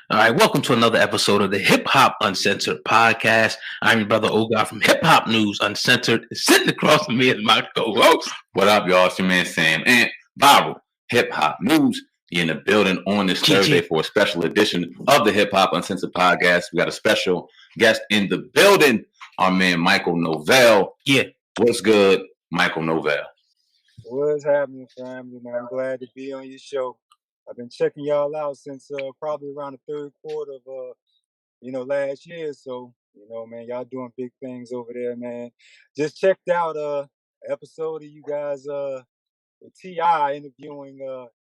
All right, welcome to another episode of the Hip Hop Uncensored podcast. I'm your brother Ogar from Hip Hop News Uncensored. Sitting across from me is my co-host. What up, y'all? It's your man Sam and Viral Hip Hop News. You're in the building on this Thursday for a special edition of the Hip Hop Uncensored podcast. We got a special guest in the building, our man Michael Nove'lll. Yeah. What's good, Michael Nove'lll? What's happening, family, man? I'm glad to be on your show. I've been checking y'all out since probably around the third quarter of last year. So, man, y'all doing big things over there, man. Just checked out episode of you guys with T.I. interviewing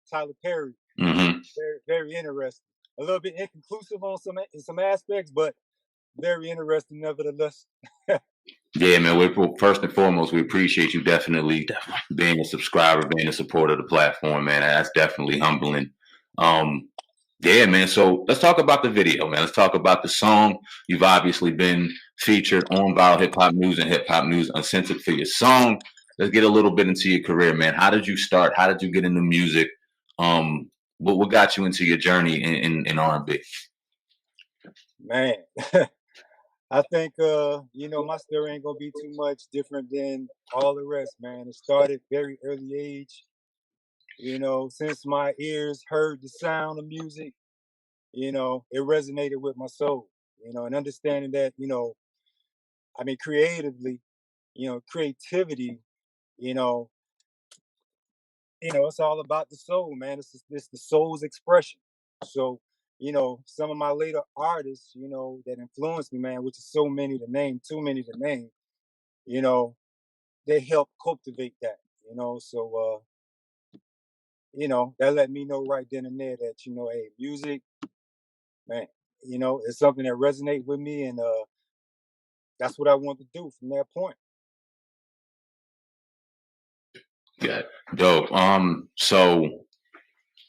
Tyler Perry. Mm-hmm. Very, very interesting. A little bit inconclusive on some aspects, but very interesting nevertheless. Yeah, man. First and foremost, we appreciate you definitely being a subscriber, being a supporter of the platform, man. That's definitely humbling. Yeah, man. So let's talk about the video, man. Let's talk about the song. You've obviously been featured on Viral Hip Hop News and Hip Hop News Uncensored for your song. Let's get a little bit into your career, man. How did you start? How did you get into music? What got you into your journey in R&B? Man, I think my story ain't gonna be too much different than all the rest, man. It started very early age. Since my ears heard the sound of music, it resonated with my soul. And understanding that, creatively, creativity, it's all about the soul, man. It's the soul's expression. So, some of my later artists, that influenced me, man, which is too many to name, they help cultivate that, so that let me know right then and there that, hey, music, man, it's something that resonates with me, and that's what I want to do from that point. Yeah, dope. So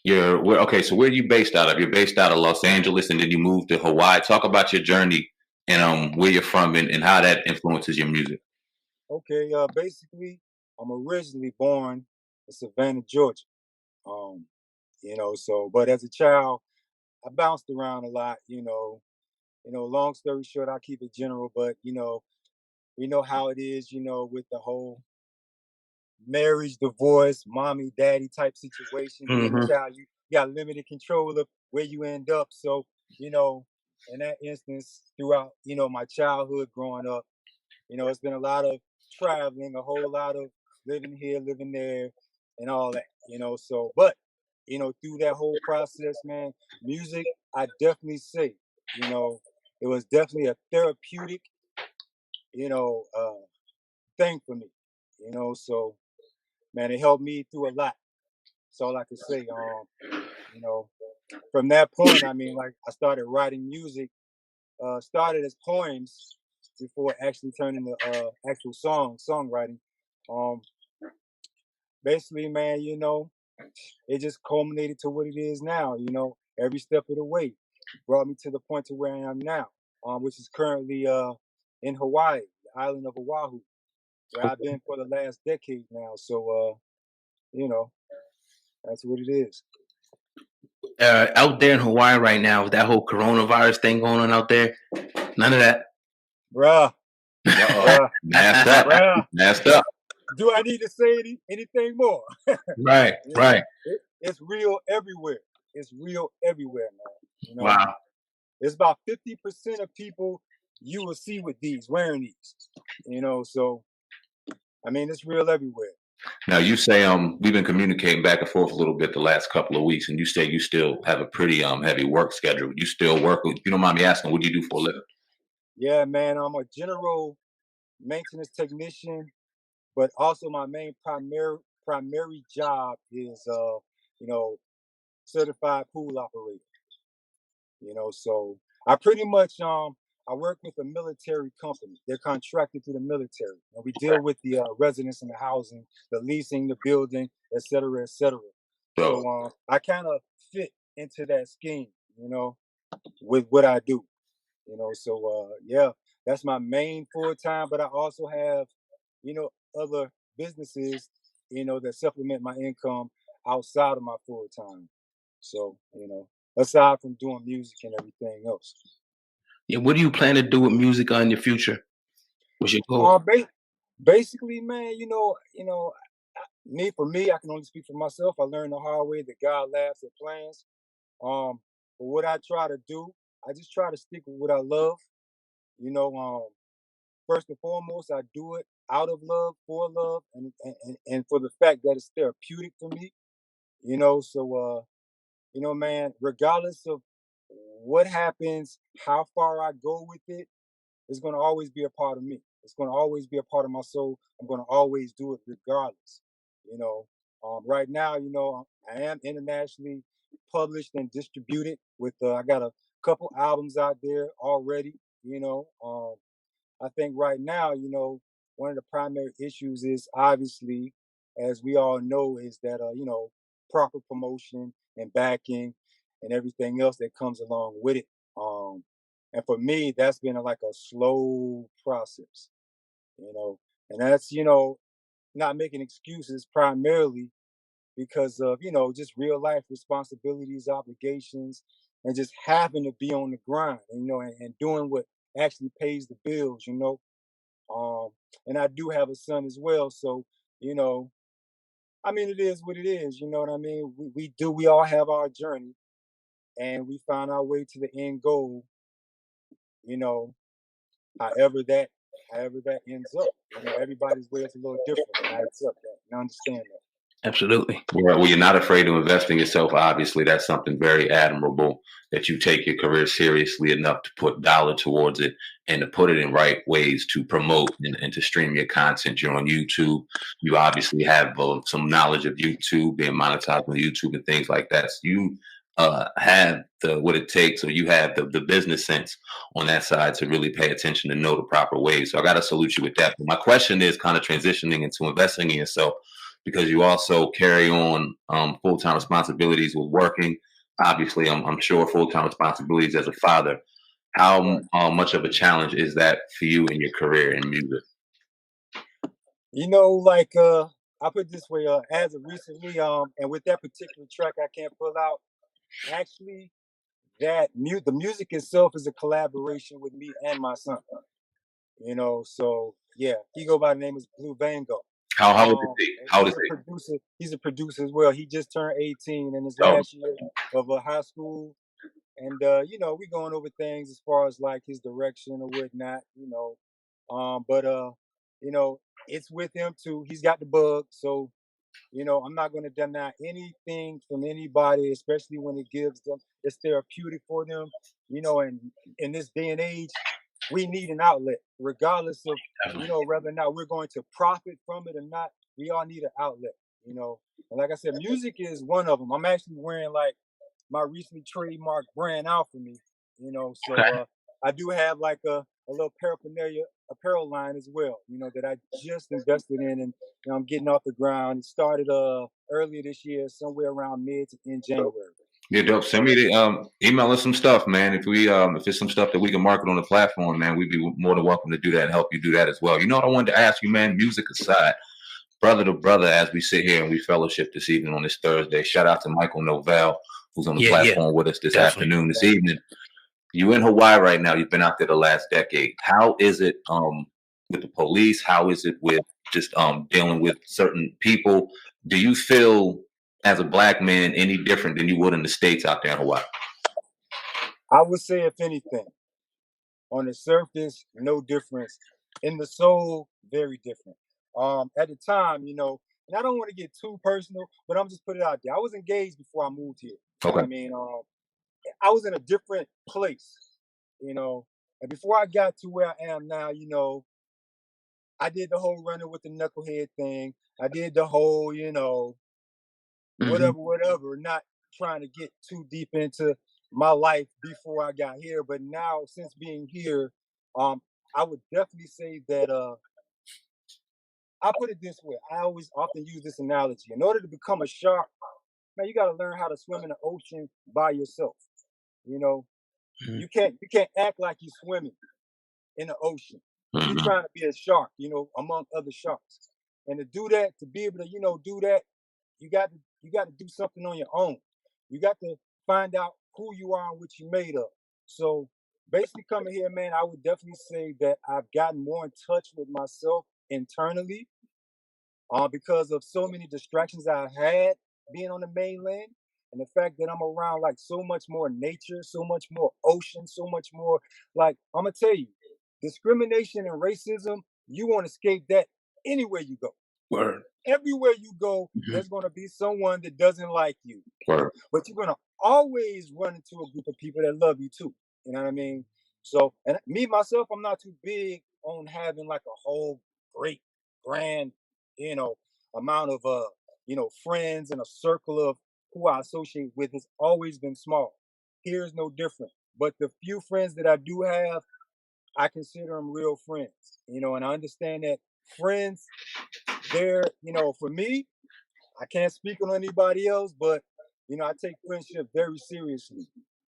where are you based out of? You're based out of Los Angeles, and then you moved to Hawaii. Talk about your journey and where you're from and how that influences your music. Okay, basically, I'm originally born in Savannah, Georgia. But as a child, I bounced around a lot. Long story short, I'll keep it general, but we know how it is. With the whole marriage, divorce, mommy, daddy type situation. Mm-hmm. As a child, you got limited control of where you end up. So, in that instance, throughout, my childhood growing up, it's been a lot of traveling, a whole lot of living here, living there, and all that, So, but, through that whole process, man, music, I definitely say, it was definitely a therapeutic, thing for me, So, man, it helped me through a lot. That's all I can say. From that point, I started writing music. Started as poems before actually turning to actual songwriting. Basically, man, it just culminated to what it is now. Every step of the way brought me to the point to where I am now, which is currently in Hawaii, the island of Oahu, where I've been for the last decade now. So, that's what it is. Out there in Hawaii right now, with that whole coronavirus thing going on out there, none of that. Bruh. Masked up. Do I need to say anything more? Right. It's real everywhere. It's real everywhere, man. Wow. It's about 50% of people you will see with these, wearing these. So, it's real everywhere. Now, you say we've been communicating back and forth a little bit the last couple of weeks, and you say you still have a pretty heavy work schedule. You still work. If you don't mind me asking, what do you do for a living? Yeah, man, I'm a general maintenance technician, but also my main primary job is certified pool operator. So I pretty much I work with a military company. They're contracted to the military, and we deal with the residents in the housing, the leasing, the building, et cetera, et cetera. So I kind of fit into that scheme, with what I do. So yeah, that's my main full time. But I also have, other businesses, that supplement my income outside of my full time. So, aside from doing music and everything else. Yeah, what do you plan to do with music in your future? What's your goal? Basically, man, for me, I can only speak for myself. I learned the hard way that God laughs at plans. Um, but what I try to do, I just try to stick with what I love. You know, first and foremost, I do it out of love, for love, and for the fact that it's therapeutic for me. So man, regardless of what happens, how far I go with it, it's going to always be a part of me. It's going to always be a part of my soul. I'm going to always do it regardless. You know, right now, I am internationally published and distributed with, I got a couple albums out there already. I think right now, one of the primary issues is obviously, as we all know, is that, proper promotion and backing and everything else that comes along with it. And for me, that's been like a slow process, and that's, not making excuses primarily because of, just real life responsibilities, obligations, and just having to be on the grind, and doing what actually pays the bills, um, and I do have a son as well. So, you know, I mean, it is what it is. You know what I mean? We all have our journey and we find our way to the end goal, you know, however that, however that ends up. Everybody's way is a little different. And I accept that and I understand that. Absolutely. Well, you're not afraid to invest in yourself. Obviously, that's something very admirable that you take your career seriously enough to put dollar towards it and to put it in right ways to promote and to stream your content. You're on YouTube. You obviously have some knowledge of YouTube, being monetized on YouTube and things like that. So you have what it takes, or you have the business sense on that side to really pay attention and know the proper ways. So I got to salute you with that. But my question is kind of transitioning into investing in yourself, because you also carry on full-time responsibilities with working. Obviously, I'm sure full-time responsibilities as a father. How Right. much of a challenge is that for you in your career in music? Like I put it this way, as of recently, and with that particular track I can't pull out, actually the music itself is a collaboration with me and my son. So yeah, he go by the name of Blue Vango. How old is he? How old He's is a he? producer. He's a producer as well. He just turned 18 in his Oh, last year of high school, and we going over things as far as like his direction or whatnot. But you know, it's with him too. He's got the bug, so I'm not going to deny anything from anybody, especially when it gives them, it's therapeutic for them. And in this day and age, we need an outlet, regardless of, whether or not we're going to profit from it or not. We all need an outlet, And like I said, music is one of them. I'm actually wearing like my recently trademarked brand out for me, So Okay. I do have like a little paraphernalia apparel line as well, that I just invested in, and I'm getting off the ground. It started earlier this year, somewhere around mid to in January. yeah, dope. Send me the email us some stuff, man. If it's some stuff that we can market on the platform, man, we'd be more than welcome to do that and help you do that as well. You know what I wanted to ask you, man? Music aside, brother to brother, as we sit here and we fellowship this evening on this Thursday. Shout out to Michael Nove'lll, who's on the Yeah, platform with us this definitely. afternoon, this evening. You in Hawaii right now. You've been out there the last decade. How is it with the police? How is it with just dealing with certain people? Do you feel as a black man any different than you would in the States out there in Hawaii? I would say, if anything, on the surface, no difference. In the soul, very different. At the time, and I don't want to get too personal, but I'm just put it out there. I was engaged before I moved here. You know what Okay. I mean? I was in a different place, and before I got to where I am now, I did the whole running with the knucklehead thing. I did the whole, Mhm. whatever, not trying to get too deep into my life before I got here. But now, since being here, um, I would definitely say that I put it this way. I always often use this analogy. In order to become a shark, man, you got to learn how to swim in the ocean by yourself. You know, Mhm. you can't act like you're swimming in the ocean. If you're Mhm. trying to be a shark, among other sharks. And to do that, to be able to, do that, you got to do something on your own. You got to find out who you are and what you're made of. So basically coming here, man, I would definitely say that I've gotten more in touch with myself internally because of so many distractions I had being on the mainland. And the fact that I'm around like so much more nature, so much more ocean, so much more like I'm gonna tell you, discrimination and racism, you won't escape that anywhere you go. Word. Everywhere you go, there's gonna be someone that doesn't like you. But you're gonna always run into a group of people that love you too. You know what I mean? So, and me myself, I'm not too big on having like a whole great, grand, you know, amount of friends and a circle of who I associate with. Has always been small. Here's no different. But the few friends that I do have, I consider them real friends. And I understand that friends, they're, for me, I can't speak on anybody else, but I take friendship very seriously.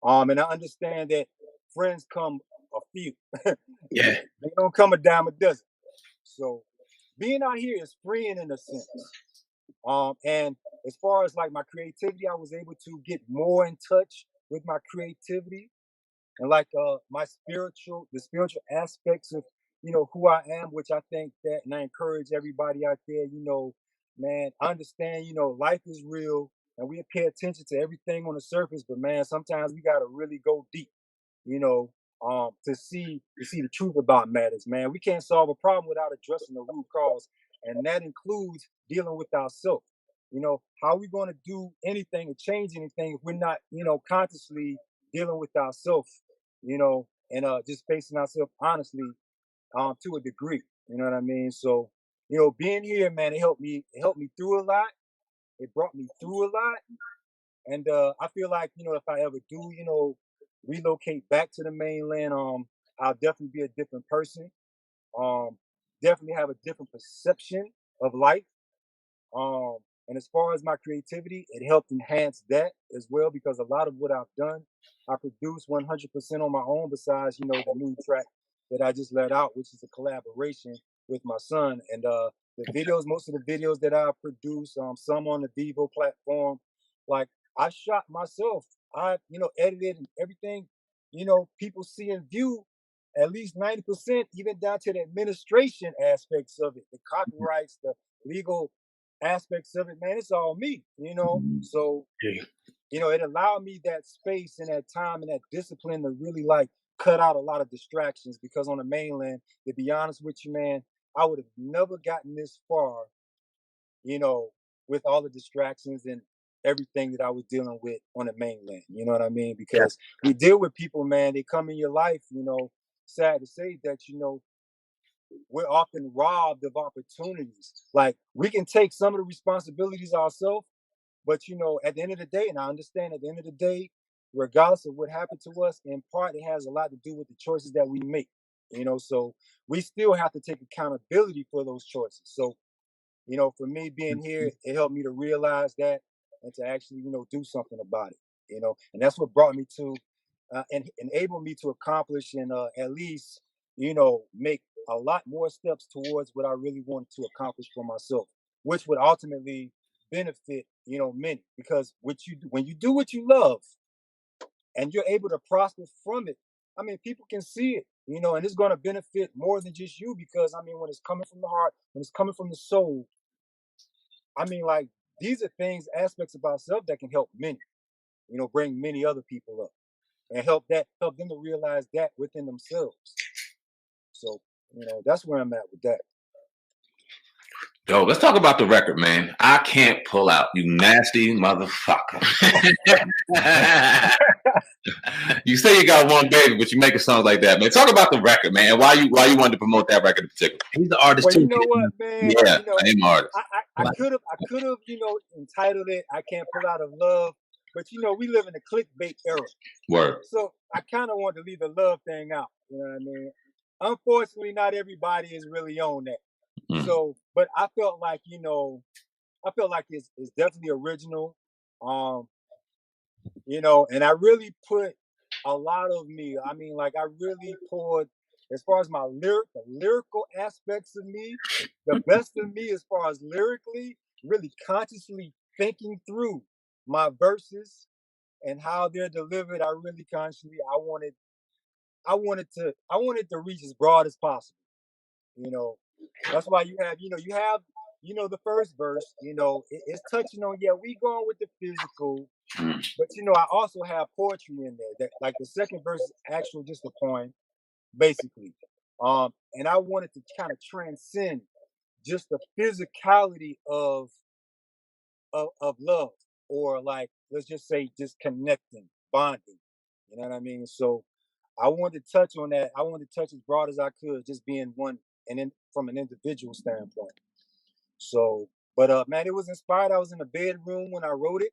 And I understand that friends come a few. Yeah. They don't come a dime a dozen. So being out here is freeing in a sense. And as far as like my creativity, I was able to get more in touch with my creativity and like the spiritual aspects of who I am, which I think that, and I encourage everybody out there, man, I understand, life is real and we pay attention to everything on the surface, but man, sometimes we gotta really go deep, you know, to see the truth about matters, man. We can't solve a problem without addressing the root cause, and that includes dealing with ourselves. How are we going to do anything or change anything if we're not, consciously dealing with ourselves, and just facing ourselves honestly, to a degree. You know what I mean? So, being here, man, it helped me through a lot. It brought me through a lot. And I feel like, if I ever do, relocate back to the mainland, I'll definitely be a different person. Um, Definitely have a different perception of life. Um, and as far as my creativity, it helped enhance that as well because a lot of what I've done, I produced 100% on my own. Besides, the new track that I just let out, which is a collaboration with my son. And the videos, most of the videos that I produce, some on the Vivo platform, like I shot myself. I, edited and everything. People see and view at least 90%, even down to the administration aspects of it, the copyrights, the legal aspects of it, man, it's all me. So, it allowed me that space and that time and that discipline to really like cut out a lot of distractions because on the mainland, to be honest with you, man, I would have never gotten this far, you know, with all the distractions and everything that I was dealing with on the mainland. You know what I mean? Because we deal with people, man, they come in your life, sad to say that, we're often robbed of opportunities. Like we can take some of the responsibilities ourselves, but at the end of the day, and I understand at the end of the day, regardless of what happened to us, in part it has a lot to do with the choices that we make. So we still have to take accountability for those choices. So, for me being here, it helped me to realize that and to actually, do something about it. And that's what brought me to and enabled me to accomplish and at least, make a lot more steps towards what I really wanted to accomplish for myself, which would ultimately benefit, many. Because when you do what you love and you're able to prosper from it, I mean, people can see it, and it's going to benefit more than just you. Because I mean, when it's coming from the heart, when it's coming from the soul, I mean, like these are things, aspects of ourselves that can help many, bring many other people up and help them to realize that within themselves. So, that's where I'm at with that. Yo, let's talk about the record, man. I can't pull out, you nasty motherfucker. You say you got one baby, but you making songs like that, man. Talk about the record, man. And why you wanted to promote that record in particular? He's the artist Well, too. you know what, man? Yeah, I am artist. I could have, entitled it "I Can't Pull Out of Love," but we live in a clickbait era. Word. So I kind of want to leave the love thing out. You know what I mean? Unfortunately, not everybody is really on that. So, but I felt like, it's definitely original. And I really put a lot of me. I mean, like I really poured as far as the lyrical aspects of me, the best of me as far as lyrically, really consciously thinking through my verses, and how they're delivered, I really consciously I wanted to reach as broad as possible. You know, that's why you have the first verse. It's touching on, yeah, we going with the physical, Mm. but I also have poetry in there. That, like, the second verse is actually just a poem, basically. And I wanted to kind of transcend just the physicality of love, or, like, let's just say, just connecting, bonding. You know what I mean? So I wanted to touch on that. I wanted to touch as broad as I could, just being one, and then from an individual standpoint. So, but man, it was inspired. I was in the bedroom when I wrote it,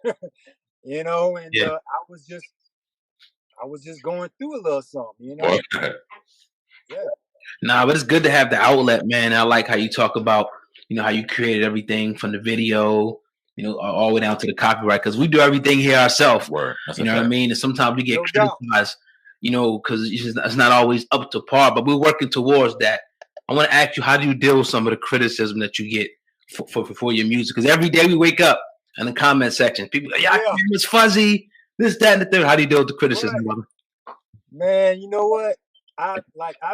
and Yeah. I was just going through a little something. Okay. Yeah. Nah, but it's good to have the outlet, man. I like how you talk about, how you created everything from the video, all the way down to the copyright, because we do everything here ourselves. Word. That's You a know what I fact. mean? And sometimes we get No doubt. criticized, because it's not always up to par, but we're working towards that. I want to ask you, how do you deal with some of the criticism that you get for your music? Because every day we wake up in the comment section, people are like, Yeah. it's fuzzy, this, that, and the third. How do you deal with the criticism, Right. brother? Man, you know what? I've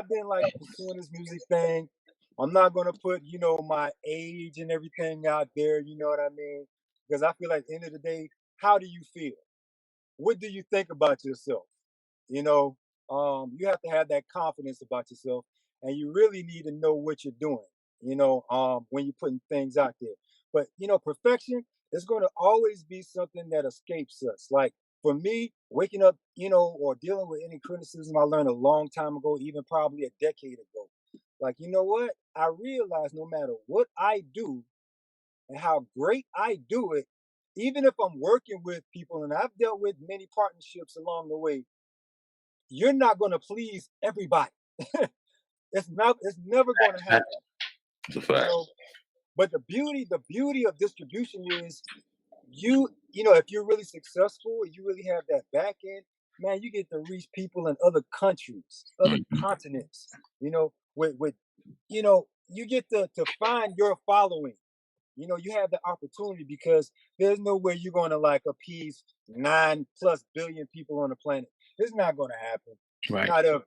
been, like, pursuing this music thing. I'm not gonna put, my age and everything out there, you know what I mean? Because I feel like, at the end of the day, how do you feel? What do you think about yourself? You know, you have to have that confidence about yourself, and you really need to know what you're doing. When you're putting things out there. But perfection is going to always be something that escapes us. Like, for me, waking up, or dealing with any criticism I learned a long time ago, even probably a decade ago. Like, you know what? I realize no matter what I do and how great I do it, even if I'm working with people, and I've dealt with many partnerships along the way, you're not going to please everybody. It's never going to happen. That's a You fact. know, but the beauty of distribution is, if you're really successful and you really have that back end, man, you get to reach people in other countries, other Mhm. continents. With you get to find your following. You have the opportunity, because there's no way you're going to, like, appease 9+ billion people on the planet. It's not going to happen. Right. Not ever.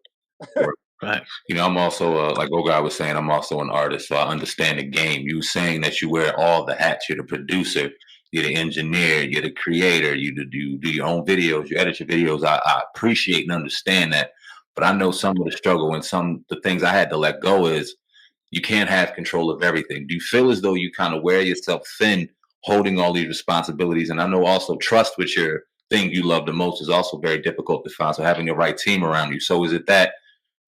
Word. Right. I'm also, like Ogai was saying, I'm also an artist, so I understand the game. You saying that you wear all the hats. You're the producer, you're the engineer, you're the creator, you do your own videos, you edit your videos. I appreciate and understand that, but I know some of the struggle and some the things I had to let go is you can't have control of everything. Do you feel as though you kind of wear yourself thin holding all these responsibilities? And I know also trust with your thing you love the most is also very difficult to find. So having the right team around you. So is it that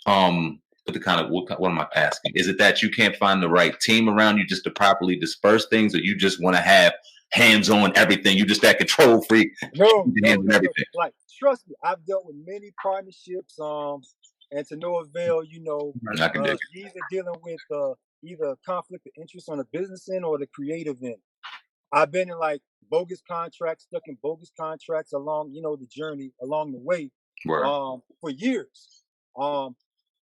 but the kind of what am I asking? Is it that you can't find the right team around you just to properly disperse things, or you just want to have hands on everything? You just that control freak, No, hands no, on no, no. everything. Like, trust me, I've dealt with many partnerships. And to no avail. I can dig it. You're either dealing with either conflict of interest on the business end or the creative end. I've been in, like, bogus contracts, stuck in bogus contracts along, the journey along the way, Word. for years. Um,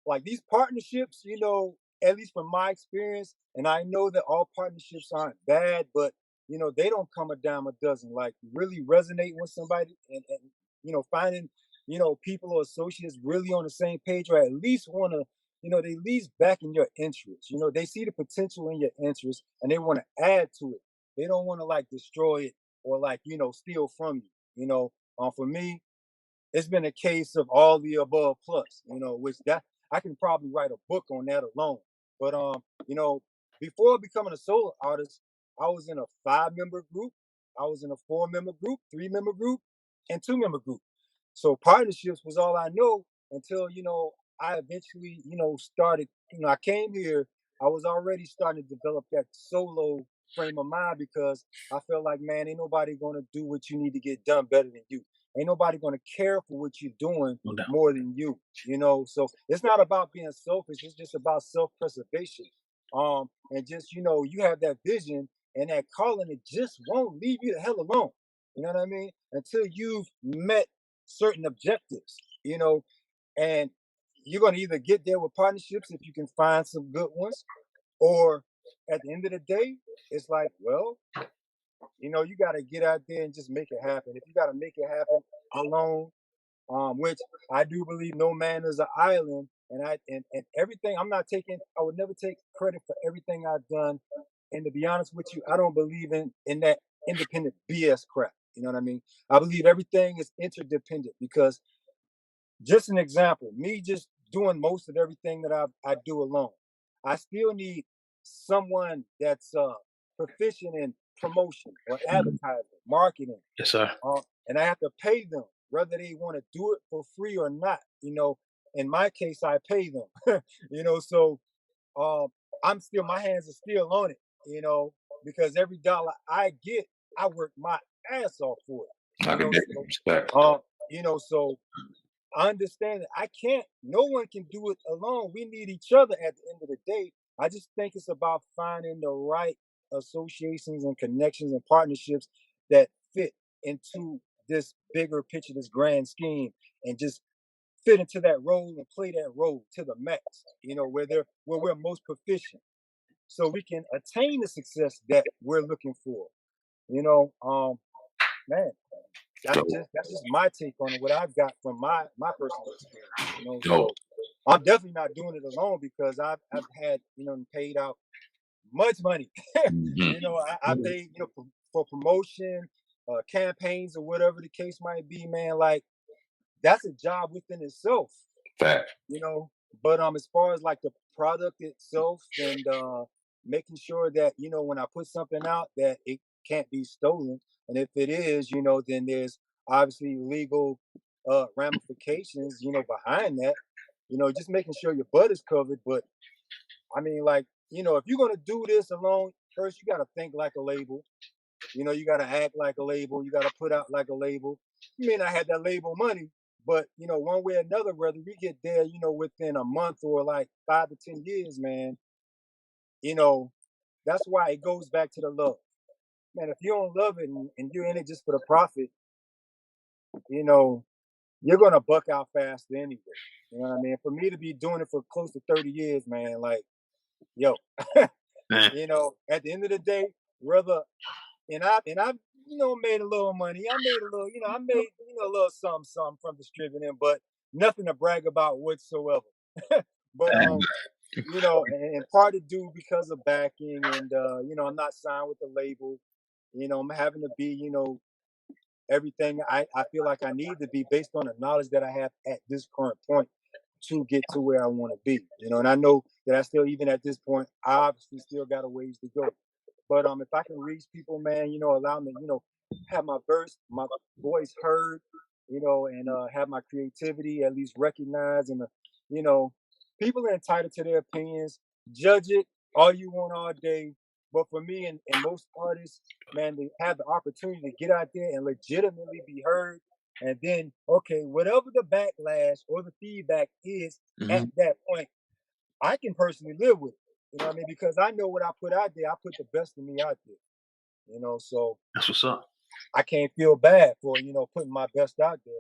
like, these partnerships, at least from my experience, and I know that all partnerships aren't bad, but they don't come a dime a dozen. Like, really resonating with somebody, and finding people or associates really on the same page, or at least want to, they at least back in your interest. They see the potential in your interest, and they want to add to it. They don't want to, like, destroy it, or, like, steal from you. For me, it's been a case of all the above plus, which that I can probably write a book on that alone. But before becoming a solo artist, I was in a 5-member group, I was in a 4-member group, 3-member group, and 2-member group. So partnerships was all I know until I eventually started. I came here. I was already starting to develop that solo frame of mind, because I felt like, man, ain't nobody gonna do what you need to get done better than you. Ain't nobody gonna care for what you're doing No doubt. more than you. So it's not about being selfish. It's just about self-preservation. And just you have that vision and that calling. It just won't leave you the hell alone. You know what I mean? Until you've met certain objectives. And you're gonna either get there with partnerships if you can find some good ones, or at the end of the day, it's like, well, You know, you got to get out there and just make it happen. If you got to make it happen alone, which I do believe no man is an island, and everything I would never take credit for everything I've done. And to be honest with you, I don't believe in that independent BS crap. You know what I mean? I believe everything is interdependent because just an example, me just doing most of everything that I do alone. I still need someone that's proficient in promotion or Mhm. advertising, marketing, Yes, sir. and I have to pay them whether they want to do it for free or not. You know, in my case, I pay them. You know, so um, my hands are still on it. You know, because every dollar I get, I work my ass off for it. I You can know, definitely so respect. so I understand that no one can do it alone. We need each other at the end of the day. I just think it's about finding the right associations and connections and partnerships that fit into this bigger picture, this grand scheme, and just fit into that role and play that role to the max, you know, where we're most proficient. So we can attain the success that we're looking for. You know, man, Dope, that's just my take on it. What I've got from my personal experience, you know. dope. So I'm definitely not doing it alone because I've had paid out much money. Hmm. You know, I paid for promotion, campaigns or whatever the case might be. Man, like that's a job within itself. Fact. You know. But as far as like the product itself and making sure that when I put something out that it can't be stolen, and if it is, then there's obviously legal ramifications, behind that. Just making sure your butt is covered. But I mean, like, if you're gonna do this alone, first you gotta think like a label. You gotta act like a label. You gotta put out like a label. You may not have that label money, but one way or another, whether we get there, within a month or like 5 to 10 years, man, you know, that's why it goes back to the love. Man, if you don't love it and you're in it just for the profit, you know, you're gonna buck out faster anyway. You know what I mean? For me to be doing it for close to 30 years, man, like, yo, Man. at the end of the day, whether and I made a little money. I made a little, I made a little something from distributing, but nothing to brag about whatsoever. But and part of due because of backing and I'm not signed with the label. I'm having to be, everything I feel like I need to be based on the knowledge that I have at this current point to get to where I want to be. And I know that I still, even at this point, I obviously still got a ways to go. But if I can reach people, man, allow me, have my voice heard, and have my creativity at least recognized, and you know, people are entitled to their opinions. Judge it all you want all day, but for me and most artists, man, they have the opportunity to get out there and legitimately be heard. And then, okay, whatever the backlash or the feedback is at Mhm. that point, I can personally live with it. You know what I mean? Because I know what I put out there. I put the best of me out there. So That's what's up. I can't feel bad for putting my best out there.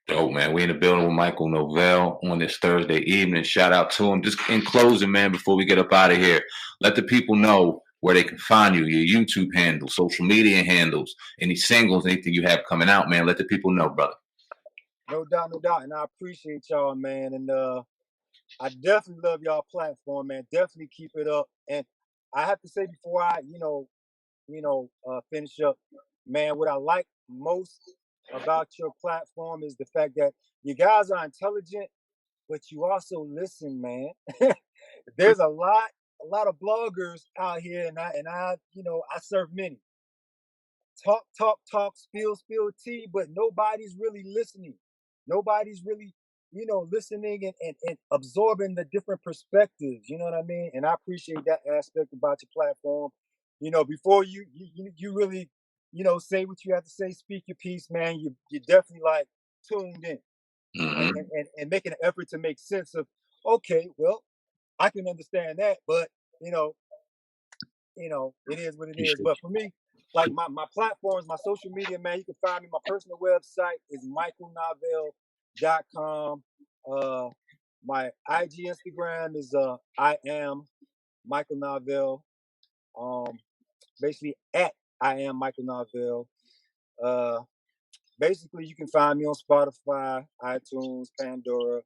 Dope, man. We in the building with Michael Nove'lll on this Thursday evening. Shout out to him. Just in closing, man, before we get up out of here, let the people know where they can find you, your YouTube handles, social media handles, any singles, anything you have coming out, man. Let the people know, brother. No doubt, no doubt. And I appreciate y'all, man. And I definitely love y'all platform, man. Definitely keep it up. And I have to say before I, finish up, man, what I like most about your platform is the fact that you guys are intelligent, but you also listen, man. There's a lot of bloggers out here, and I I serve many. Talk, talk, talk, spill tea, but nobody's really listening. Nobody's really, listening and absorbing the different perspectives. You know what I mean? And I appreciate that aspect about your platform. Before you really, say what you have to say, speak your piece, man. You definitely like tuned in Hmm. and making an effort to make sense of. Okay, well, I can understand that, but you know, it is what it is. Appreciate But for me, like my platforms, my social media, man, you can find me. My personal website is michaelnove'lll.com. My IG Instagram is I am Michael Nove'lll. Um, basically at I am Michael Nove'lll. Basically, you can find me on Spotify, iTunes, Pandora,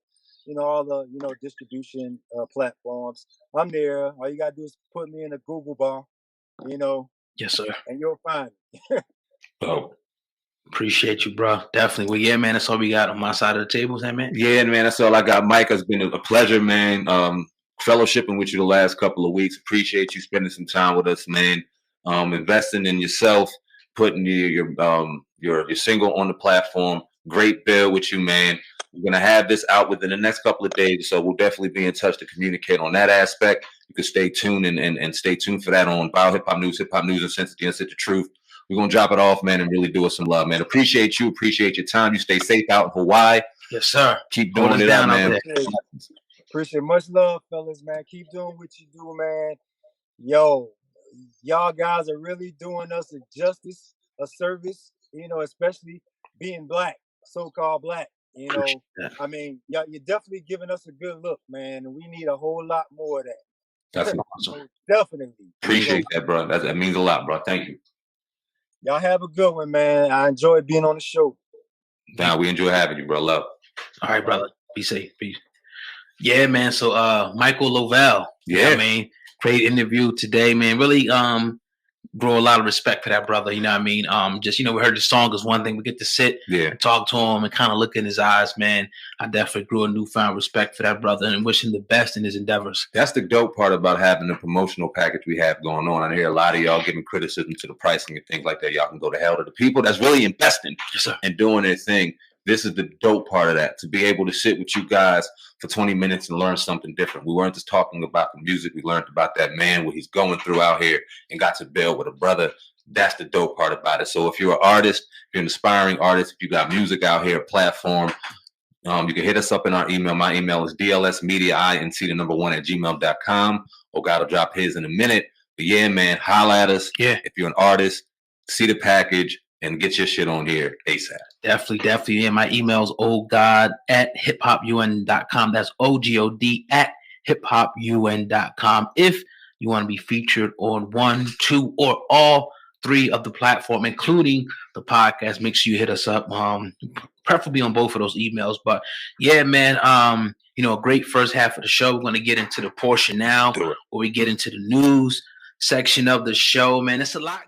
all the distribution platforms. I'm there. All you gotta do is put me in a Google bar, Yes, sir. and you'll find me. Oh, Appreciate you, bro. Definitely. Well, yeah, man, that's all we got on my side of the table, man. yeah, man, that's all I got. Mike, it's been a pleasure, man. Fellowshipping with you the last couple of weeks. Appreciate you spending some time with us, man. Investing in yourself, putting your single on the platform. Great bill with you, man. We're gonna have this out within the next couple of days, so we'll definitely be in touch to communicate on that aspect. You can stay tuned and stay tuned for that on Bio Hip Hop News and Sensitive and the Truth. We're gonna drop it off, man, and really do us some love, man. Appreciate you, appreciate your time. You stay safe out in Hawaii. Yes, sir. Keep doing it out, man. Appreciate much love, fellas, man. Keep doing what you do, man. Yo, y'all guys are really doing us a justice, a service, especially being black, so-called black. I mean, you're definitely giving us a good look, man. And we need a whole lot more of that. That's awesome. Definitely. Appreciate that, bro. That means a lot, bro. Thank you. Y'all have a good one, man. I enjoyed being on the show. Now we enjoy having you, bro. Love. All right, brother. Be safe. Peace. Yeah, man. So Michael Nove'lll. Yeah. I mean, great interview today, man. Really grow a lot of respect for that brother. You know what I mean? Just, we heard the song is one thing. We get to sit and talk to him and kind of look in his eyes, man. I definitely grew a newfound respect for that brother and wish him the best in his endeavors. That's the dope part about having the promotional package we have going on. I hear a lot of y'all giving criticism to the pricing and things like that. Y'all can go to hell to the people that's really investing and doing their thing. This is the dope part of that, to be able to sit with you guys for 20 minutes and learn something different. We weren't just talking about the music. We learned about that man, what he's going through out here, and got to build with a brother. That's the dope part about it. So if you're an artist, if you're an aspiring artist, if you got music out here, a platform, you can hit us up in our email. My email is dlsmediainc1@gmail.com. God will drop his in a minute. But yeah, man, holla at us. Yeah. If you're an artist, see the package and get your shit on here ASAP. Definitely. Yeah, my email is ogod@hiphopun.com. That's OGOD@hiphopun.com. If you want to be featured on 1, 2, or all 3 of the platform, including the podcast, make sure you hit us up. Preferably on both of those emails. But yeah, man, a great first half of the show. We're going to get into the portion now where we get into the news section of the show, man. It's a lot.